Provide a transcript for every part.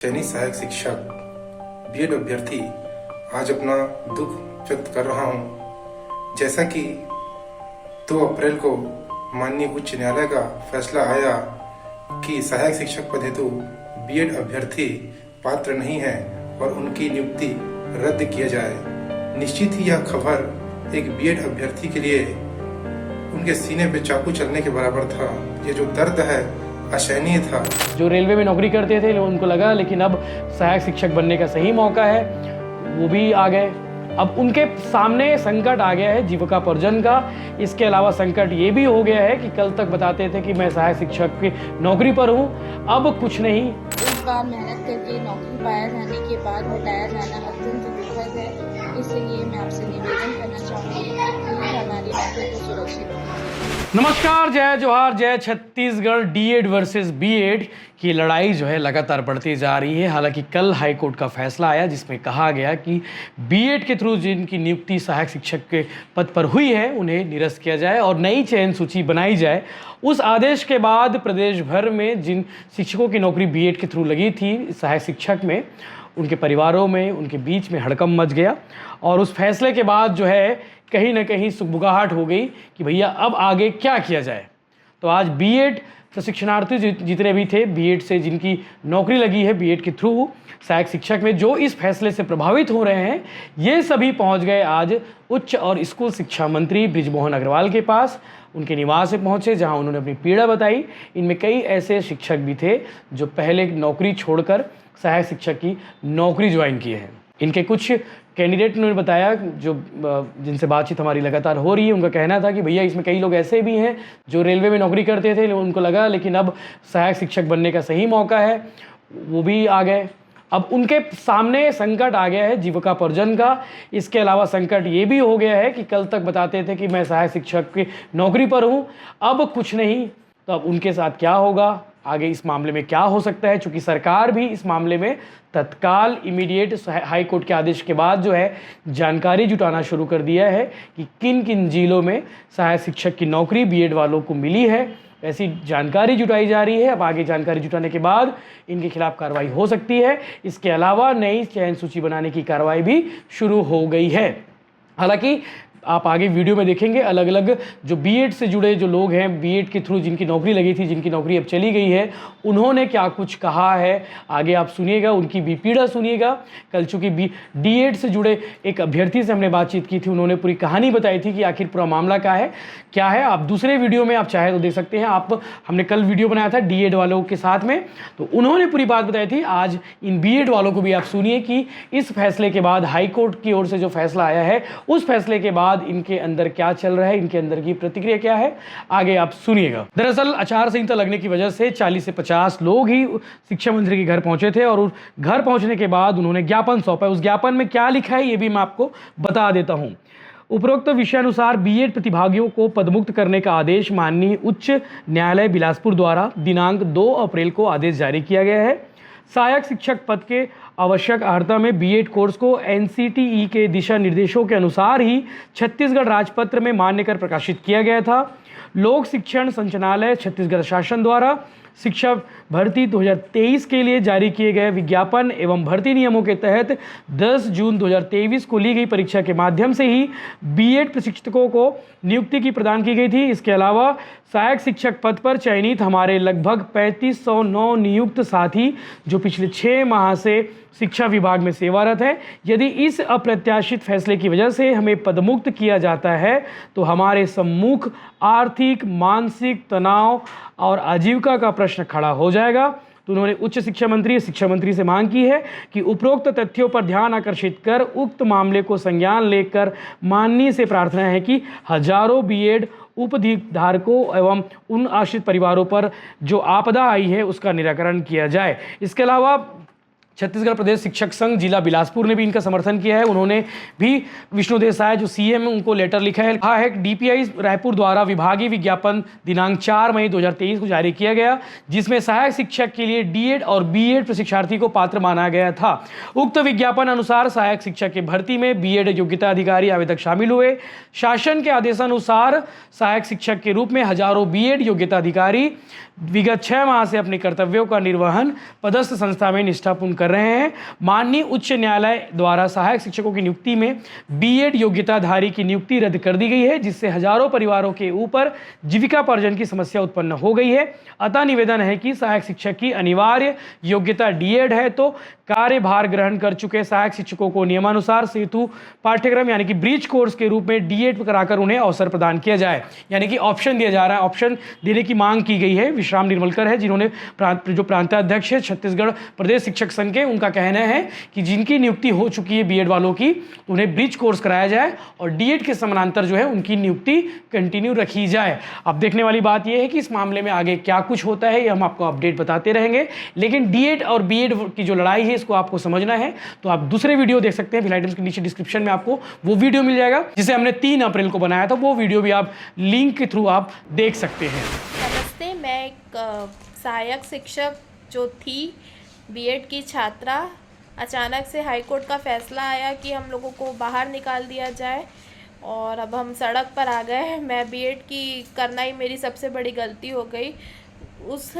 चयनित सहायक शिक्षक बीएड अभ्यर्थी आज अपना दुख व्यक्त कर रहा हूं। जैसा कि 2 अप्रैल को माननीय उच्च न्यायालय का फैसला आया कि सहायक शिक्षक पद हेतु बीएड अभ्यर्थी पात्र नहीं है और उनकी नियुक्ति रद्द किया जाए। निश्चित ही यह खबर एक बीएड अभ्यर्थी के लिए उनके सीने पे चाकू चलने के बराबर था। ये जो दर्द है असहनीय था। जो रेलवे में नौकरी करते थे उनको लगा लेकिन अब सहायक शिक्षक बनने का सही मौका है, वो भी आ गए। अब उनके सामने संकट आ गया है जीविकोपार्जन का। इसके अलावा संकट ये भी हो गया है कि कल तक बताते थे कि मैं सहायक शिक्षक की नौकरी पर हूँ, अब कुछ नहीं। एक बार मेहनत करके नौकरी पाया जाने के बाद हटाया जाना अत्यंत दुखद है। इसलिए मैं आपसे निवेदन करना चाहूँगी कि हमारी नौकरी को सुरक्षित। नमस्कार, जय जोहार, जय छत्तीसगढ़। डीएड वर्सेस बीएड की लड़ाई जो है लगातार बढ़ती जा रही है। हालांकि कल हाई कोर्ट का फैसला आया जिसमें कहा गया कि बीएड के थ्रू जिनकी नियुक्ति सहायक शिक्षक के पद पर हुई है उन्हें निरस्त किया जाए और नई चयन सूची बनाई जाए। उस आदेश के बाद प्रदेश भर में जिन शिक्षकों की नौकरी बीएड के थ्रू लगी थी सहायक शिक्षक में, उनके परिवारों में, उनके बीच में हड़कंप मच गया। और उस फैसले के बाद जो है कहीं ना कहीं सुगबुगाहट हो गई कि भैया अब आगे क्या किया जाए। तो आज बीएड प्रशिक्षणार्थी जितने भी थे, बीएड से जिनकी नौकरी लगी है बीएड के थ्रू सहायक शिक्षक में, जो इस फैसले से प्रभावित हो रहे हैं, ये सभी पहुंच गए आज उच्च और स्कूल शिक्षा मंत्री बृजमोहन अग्रवाल के पास। उनके निवास से पहुंचे जहां उन्होंने अपनी पीड़ा बताई। इनमें कई ऐसे शिक्षक भी थे जो पहले नौकरी छोड़कर सहायक शिक्षक की नौकरी ज्वाइन किए हैं। इनके कुछ कैंडिडेट ने बताया, जो जिनसे बातचीत हमारी लगातार हो रही है, उनका कहना था कि भैया इसमें कई लोग ऐसे भी हैं जो रेलवे में नौकरी करते थे, उनको लगा लेकिन अब सहायक शिक्षक बनने का सही मौका है, वो भी आ गए। अब उनके सामने संकट आ गया है जीविकोपार्जन का। इसके अलावा संकट ये भी हो गया है कि कल तक बताते थे कि मैं सहायक शिक्षक की नौकरी पर हूँ, अब कुछ नहीं। तो अब उनके साथ क्या होगा, आगे इस मामले में क्या हो सकता है, चूँकि सरकार भी इस मामले में तत्काल इमीडिएट हाई कोर्ट के आदेश के बाद जो है जानकारी जुटाना शुरू कर दिया है कि किन किन जिलों में सहायक शिक्षक की नौकरी बीएड वालों को मिली है। ऐसी जानकारी जुटाई जा रही है। अब आगे जानकारी जुटाने के बाद इनके खिलाफ कार्रवाई हो सकती है। इसके अलावा नई चयन सूची बनाने की कार्रवाई भी शुरू हो गई है। हालांकि आप आगे वीडियो में देखेंगे अलग अलग जो बीएड से जुड़े जो लोग हैं, बीएड के थ्रू जिनकी नौकरी लगी थी, जिनकी नौकरी अब चली गई है, उन्होंने क्या कुछ कहा है। आगे आप सुनिएगा, उनकी भी पीड़ा सुनिएगा। कल चूँकि डीएड से जुड़े एक अभ्यर्थी से हमने बातचीत की थी, उन्होंने पूरी कहानी बताई थी कि आखिर पूरा मामला क्या है। आप दूसरे वीडियो में आप चाहे तो देख सकते हैं। हमने कल वीडियो बनाया था डीएड वालों के साथ में, तो उन्होंने पूरी बात बताई थी। आज इन बीएड वालों को भी आप सुनिए कि इस फैसले के बाद हाई कोर्ट की ओर से जो फैसला आया है, उस फैसले के बाद इनके अंदर क्या चल रहा है, इनके अंदर की प्रतिक्रिया क्या है, आगे आप सुनिएगा। दरअसल आचार संहिता लगने की वजह से 40 से 50 लोग ही शिक्षा मंत्री के घर पहुंचे थे और घर पहुंचने के बाद उन्होंने ज्ञापन सौंपा। उस ज्ञापन में क्या लिखा है ये भी मैं आपको बता देता हूं। उपरोक्त विषयानुसार बीएड प्रतिभागियों को पदमुक्त करने का आदेश माननीय उच्च न्यायालय बिलासपुर द्वारा दिनांक 2 अप्रैल को आदेश जारी किया गया है। सहायक शिक्षक पद के आवश्यक अर्हता में बीएड कोर्स को एनसीटीई के दिशा निर्देशों के अनुसार ही छत्तीसगढ़ राजपत्र में मान्य कर प्रकाशित किया गया था। लोक शिक्षण संचालनालय छत्तीसगढ़ शासन द्वारा शिक्षा भर्ती 2023 के लिए जारी किए गए विज्ञापन एवं भर्ती नियमों के तहत 10 जून 2023 को ली गई परीक्षा के माध्यम से ही बीएड प्रशिक्षकों को नियुक्ति की प्रदान की गई थी। इसके अलावा सहायक शिक्षक पद पर चयनित हमारे लगभग 3509 नियुक्त साथी जो पिछले 6 माह से शिक्षा विभाग में सेवारत है, यदि इस अप्रत्याशित फैसले की वजह से हमें पदमुक्त किया जाता है तो हमारे सम्मुख आर्थिक, मानसिक तनाव और आजीविका का प्रश्न खड़ा हो जाएगा। तो उन्होंने उच्च शिक्षा मंत्री से मांग की है कि उपरोक्त तथ्यों पर ध्यान आकर्षित कर उक्त मामले को संज्ञान लेकर माननीय से प्रार्थना है कि हजारों बीएड उपधिधारकों एवं उन आश्रित परिवारों पर जो आपदा आई है उसका निराकरण किया जाए। इसके अलावा छत्तीसगढ़ प्रदेश शिक्षक संघ जिला बिलासपुर ने भी इनका समर्थन किया है। उन्होंने भी विष्णु देसाई जो सीएम है उनको लेटर लिखा है। कहा है कि डीपीआई रायपुर द्वारा विभागीय विज्ञापन दिनांक 4 मई 2023 को जारी किया गया, जिसमें सहायक शिक्षक के लिए डीएड और बीएड प्रशिक्षार्थी को पात्र माना गया था। उक्त विज्ञापन अनुसार सहायक शिक्षक की भर्ती में बीएड योग्यता अधिकारी आवेदक शामिल हुए। शासन के आदेशानुसार सहायक शिक्षक के रूप में हजारों बीएड योग्यता अधिकारी विगत 6 माह से अपने कर्तव्यों का निर्वहन पदस्थ संस्था में निष्ठापूर्ण कर रहे हैं। माननीय उच्च न्यायालय द्वारा सहायक शिक्षकों की नियुक्ति में बीएड योग्यताधारी की नियुक्ति रद्द कर दी गई है, जिससे हजारों परिवारों के ऊपर जीविकापार्जन की समस्या उत्पन्न हो गई है। अतः निवेदन है कि सहायक शिक्षक की अनिवार्य योग्यता डीएड है, तो कार्यभार ग्रहण कर चुके सहायक शिक्षकों को नियमानुसार सेतु पाठ्यक्रम यानी कि ब्रिज कोर्स के रूप में डीएड कराकर उन्हें अवसर प्रदान किया जाए। यानी कि ऑप्शन दिया जा रहा है, ऑप्शन देने की मांग की गई है। विश्राम निर्मलकर है जिन्होंने जो प्रांताध्यक्ष है छत्तीसगढ़ प्रदेश शिक्षक संघ के, उनका कहना है कि जिनकी नियुक्ति हो चुकी है बीएड वालों की, उन्हें ब्रिज कोर्स कराया जाए और डीएड के समानांतर जो है उनकी नियुक्ति कंटिन्यू रखी जाए। अब देखने वाली बात यह है कि इस मामले में आगे क्या कुछ होता है, ये हम आपको अपडेट बताते रहेंगे। लेकिन डीएड और बीएड की जो लड़ाई है इसको आपको समझना है तो आप दूसरे वीडियो देख सकते हैं। आइटम्स के नीचे डिस्क्रिप्शन में आपको वो वीडियो मिल जाएगा जिसे हमने 3 अप्रैल को बनाया था। वो वीडियो भी आप लिंक के थ्रू आप देख सकते हैं। नमस्ते, मैं एक सहायक शिक्षक जो थी बीएड की छात्रा, अचानक से हाई कोर्ट का फैसला आया कि हम लोगों को बाहर निकाल दिया जाए और अब हम सड़क पर आ गए। मैं बीएड की करना ही मेरी सबसे बड़ी गलती हो गई। उस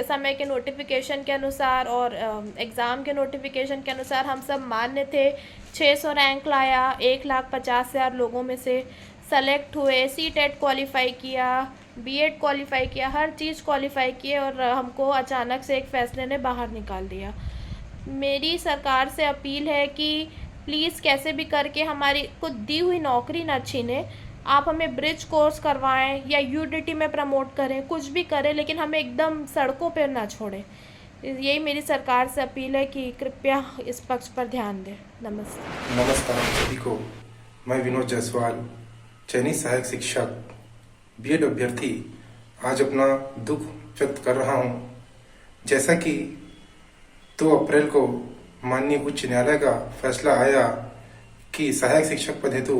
समय के नोटिफिकेशन के अनुसार और एग्ज़ाम के नोटिफिकेशन के अनुसार हम सब मान्य थे। 600 रैंक लाया, 1,50,000 लोगों में से सेलेक्ट हुए, सीटेट क्वालिफाई किया, बीएड क्वालिफाई किया, हर चीज़ क्वालिफाई किए और हमको अचानक से एक फ़ैसले ने बाहर निकाल दिया। मेरी सरकार से अपील है कि प्लीज़ कैसे भी करके हमारी को दी हुई नौकरी ना छीने। आप हमें ब्रिज कोर्स करवाएं या यूडीटी में प्रमोट करें, कुछ भी करें, लेकिन हमें एकदम सड़कों पर ना छोड़ें। यही मेरी सरकार से अपील है कि कृपया इस पक्ष पर ध्यान दें। नमस्ते। नमस्कार सभी को। मैं विनोद जायसवाल, चयनित सहायक शिक्षक बीएड अभ्यर्थी, आज अपना दुख व्यक्त कर रहा हूं। जैसा कि 2 अप्रैल को माननीय उच्च न्यायालय का फैसला आया कि सहायक शिक्षक पद हेतु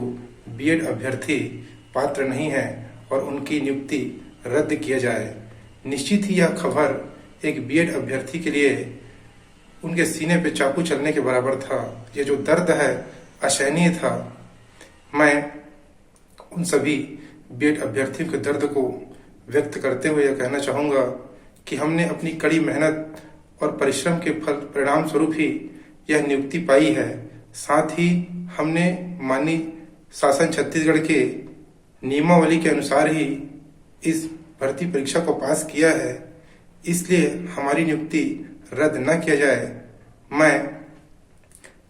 बीएड अभ्यर्थी पात्र नहीं है और उनकी नियुक्ति रद्द किया जाए। निश्चित ही यह खबर एक बीएड अभ्यर्थी के लिए उनके सीने पे चाकू चलने के बराबर था। ये जो दर्द है असहनीय था। मैं उन सभी बीएड अभ्यर्थियों के दर्द को व्यक्त करते हुए यह कहना चाहूँगा कि हमने अपनी कड़ी मेहनत और परिश्रम के फल परिणाम स्वरूप ही यह नियुक्ति पाई है। साथ ही हमने माननीय शासन छत्तीसगढ़ के नियमावली के अनुसार ही इस भर्ती परीक्षा को पास किया है, इसलिए हमारी नियुक्ति रद्द न किया जाए। मैं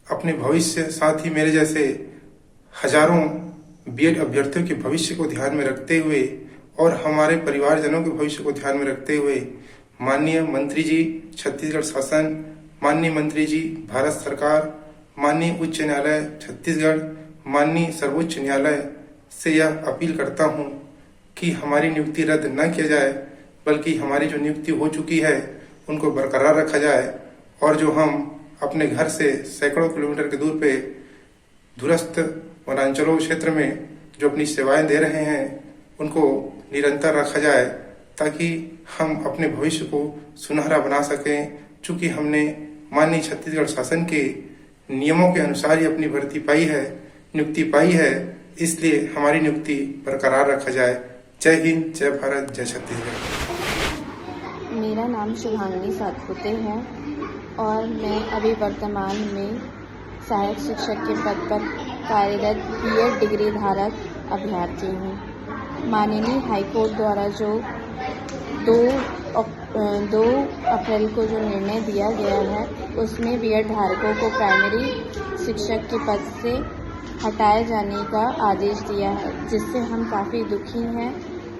अपने भविष्य, साथ ही मेरे जैसे हजारों बीएड अभ्यर्थियों के भविष्य को ध्यान में रखते हुए और हमारे परिवारजनों के भविष्य को ध्यान में रखते हुए माननीय मंत्री जी छत्तीसगढ़ शासन, माननीय मंत्री जी भारत सरकार, माननीय उच्च न्यायालय छत्तीसगढ़, माननीय सर्वोच्च न्यायालय से यह अपील करता हूं कि हमारी नियुक्ति रद्द न किया जाए, बल्कि हमारी जो नियुक्ति हो चुकी है उनको बरकरार रखा जाए और जो हम अपने घर से सैकड़ों किलोमीटर के दूर पे दूरस्थ वनांचलों क्षेत्र में जो अपनी सेवाएं दे रहे हैं उनको निरंतर रखा जाए, ताकि हम अपने भविष्य को सुनहरा बना सकें। चूंकि हमने माननीय छत्तीसगढ़ शासन के नियमों के अनुसार ही अपनी भर्ती पाई है, नियुक्ति पाई है, इसलिए हमारी नियुक्ति बरकरार रखा जाए। जय हिंद, जय भारत, जय छत्तीसगढ़। मेरा नाम शुभांगी सातपुते है और मैं अभी वर्तमान में सहायक शिक्षक के पद पर कार्यरत बीएड डिग्री धारक अभ्यर्थी हूँ। माननीय हाईकोर्ट द्वारा जो 2 अप्रैल को जो निर्णय दिया गया है उसमें बीएड धारकों को प्राइमरी शिक्षक के पद से हटाए जाने का आदेश दिया है, जिससे हम काफ़ी दुखी हैं।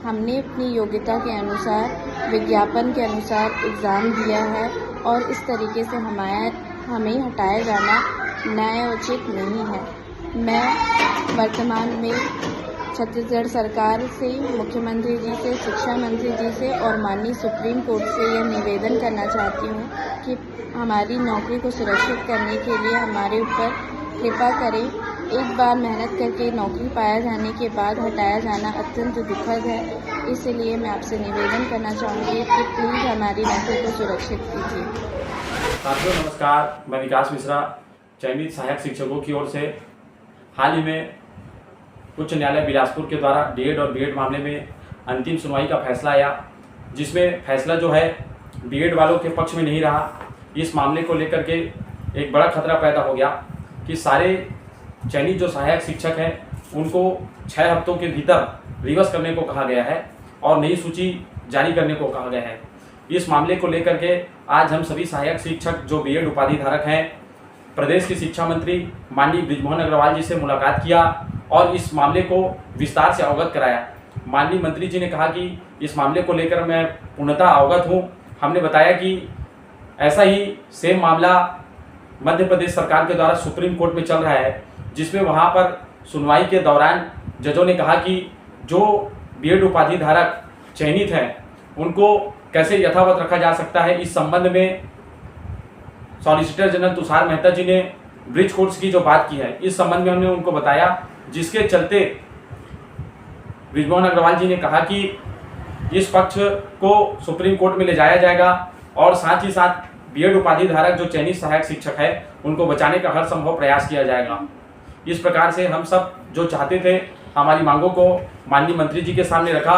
हमने अपनी योग्यता के अनुसार, विज्ञापन के अनुसार एग्ज़ाम दिया है और इस तरीके से हमें हटाया जाना न्यायोचित नहीं है। मैं वर्तमान में छत्तीसगढ़ सरकार से, मुख्यमंत्री जी से, शिक्षा मंत्री जी से और माननीय सुप्रीम कोर्ट से यह निवेदन करना चाहती हूँ कि हमारी नौकरी को सुरक्षित करने के लिए हमारे ऊपर कृपा करें। एक बार मेहनत करके नौकरी पाया जाने के बाद हटाया जाना अत्यंत दुखद है, इसलिए मैं आपसे निवेदन करना चाहूँगी कि प्लीज़ हमारी नौकरी को सुरक्षित कीजिए। साथियों नमस्कार, मैं विकास मिश्रा, चयनित सहायक शिक्षकों की ओर से हाल ही में उच्च न्यायालय बिलासपुर के द्वारा डीएड और बीएड मामले में अंतिम सुनवाई का फैसला आया, जिसमें फैसला जो है बीएड वालों के पक्ष में नहीं रहा। इस मामले को लेकर के एक बड़ा खतरा पैदा हो गया कि सारे चयनित जो सहायक शिक्षक हैं उनको 6 हफ्तों के भीतर रिवर्स करने को कहा गया है और नई सूची जारी करने को कहा गया है। इस मामले को लेकर के आज हम सभी सहायक शिक्षक जो बीएड उपाधि धारक हैं, प्रदेश के शिक्षा मंत्री माननीय बृजमोहन अग्रवाल जी से मुलाकात किया और इस मामले को विस्तार से अवगत कराया। माननीय मंत्री जी ने कहा कि इस मामले को लेकर मैं पूर्णतः अवगत हूँ। हमने बताया कि ऐसा ही सेम मामला मध्य प्रदेश सरकार के द्वारा सुप्रीम कोर्ट में चल रहा है, जिसमें वहाँ पर सुनवाई के दौरान जजों ने कहा कि जो बीएड उपाधि धारक चयनित हैं उनको कैसे यथावत रखा जा सकता है। इस संबंध में सॉलिसिटर जनरल तुषार मेहता जी ने ब्रिज कोर्ट्स की जो बात की है, इस संबंध में हमने उनको बताया, जिसके चलते बृजमोहन अग्रवाल जी ने कहा कि इस पक्ष को सुप्रीम कोर्ट में ले जाया जाएगा और साथ ही साथ बीएड उपाधि धारक जो चयनित सहायक शिक्षक है उनको बचाने का हर संभव प्रयास किया जाएगा। इस प्रकार से हम सब जो चाहते थे हमारी मांगों को माननीय मंत्री जी के सामने रखा